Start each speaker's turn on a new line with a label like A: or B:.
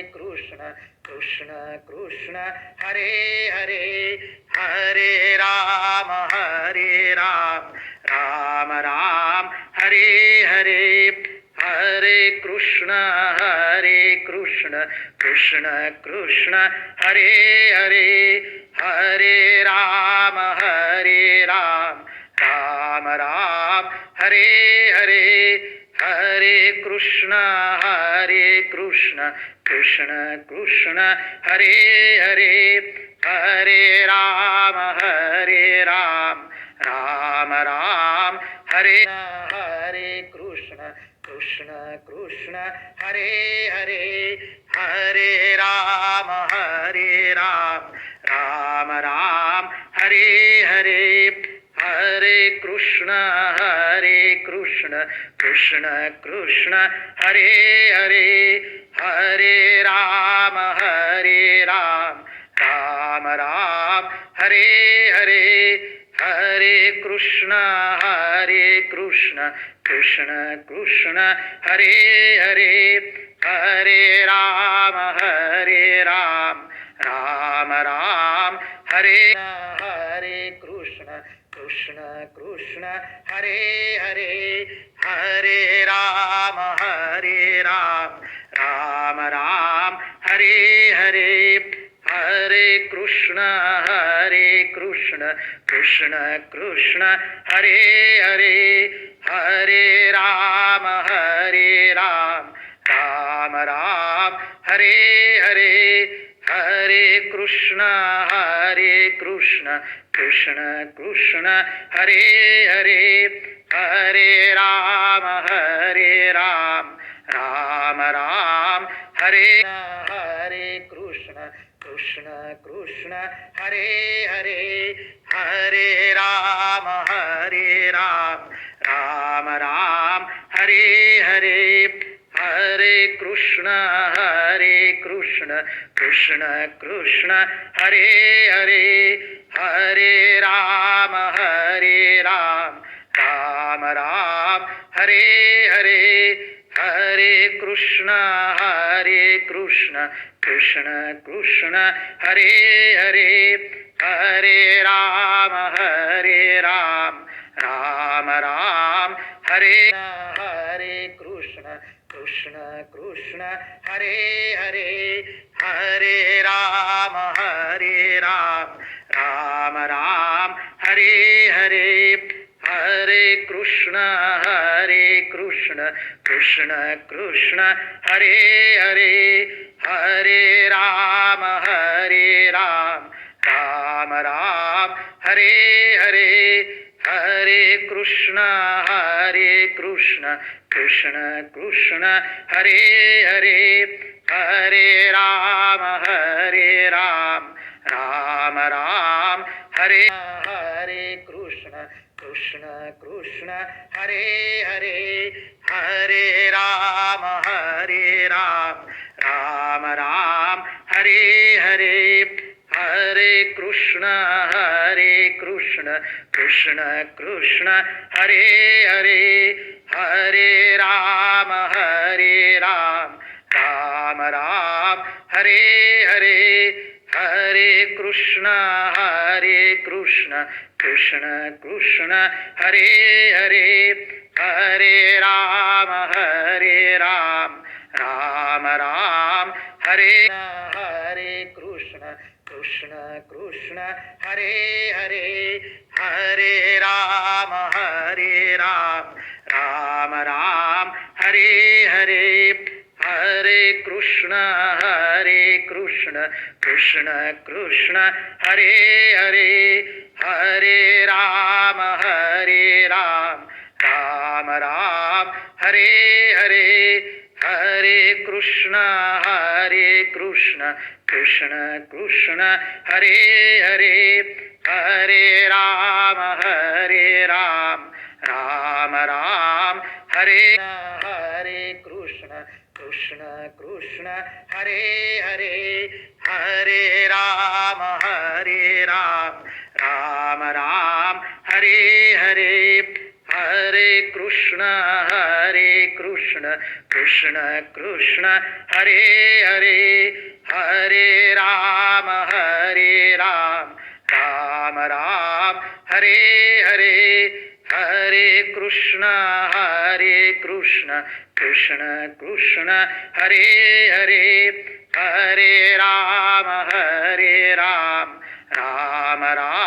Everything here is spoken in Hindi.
A: कृष्ण कृष्ण कृष्ण हरे हरे हरे राम राम राम हरे हरे हरे कृष्ण कृष्ण कृष्ण हरे हरे हरे राम राम राम हरे हरे हरे कृष्ण कृष्ण कृष्ण हरे हरे हरे राम राम राम हरे हरे कृष्ण कृष्ण हरे हरे हरे राम राम राम हरे हरे हरे कृष्ण कृष्ण हरे हरे हरे राम राम राम हरे हरे हरे कृष्ण कृष्ण हरे हरे हरे राम राम राम हरे हरे कृष्ण कृष्ण हरे हरे हरे राम राम राम हरे हरे हरे कृष्ण कृष्ण हरे हरे हरे राम राम राम हरे हरे हरे कृष्ण कृष्ण हरे हरे हरे राम राम राम हरे हरे कृष्ण कृष्ण हरे हरे हरे राम राम राम हरे हरे हरे कृष्ण कृष्ण हरे हरे हरे राम राम राम हरे हरे हरे कृष्ण कृष्ण हरे हरे हरे राम राम राम हरे हरे कृष्ण कृष्ण हरे हरे हरे राम राम राम हरे हरे हरे कृष्ण कृष्ण हरे हरे हरे राम राम राम हरे हरे हरे कृष्ण कृष्ण हरे हरे हरे राम राम राम हरे हरे कृष्ण कृष्ण हरे हरे हरे राम राम राम हरे हरे हरे कृष्ण कृष्ण हरे हरे हरे राम राम राम हरे हरे हरे कृष्ण कृष्ण हरे हरे हरे राम राम राम हरे हरे कृष्ण कृष्ण हरे हरे हरे राम राम राम हरे हरे हरे कृष्ण कृष्ण हरे हरे हरे राम राम राम हरे हरे हरे कृष्ण कृष्ण हरे हरे हरे राम राम राम हरे हरे कृष्ण कृष्ण हरे हरे हरे राम राम राम हरे हरे हरे हरे कृष्ण कृष्ण कृष्ण हरे हरे हरे राम राम राम हरे हरे हरे कृष्ण कृष्ण कृष्ण हरे हरे हरे राम राम राम राम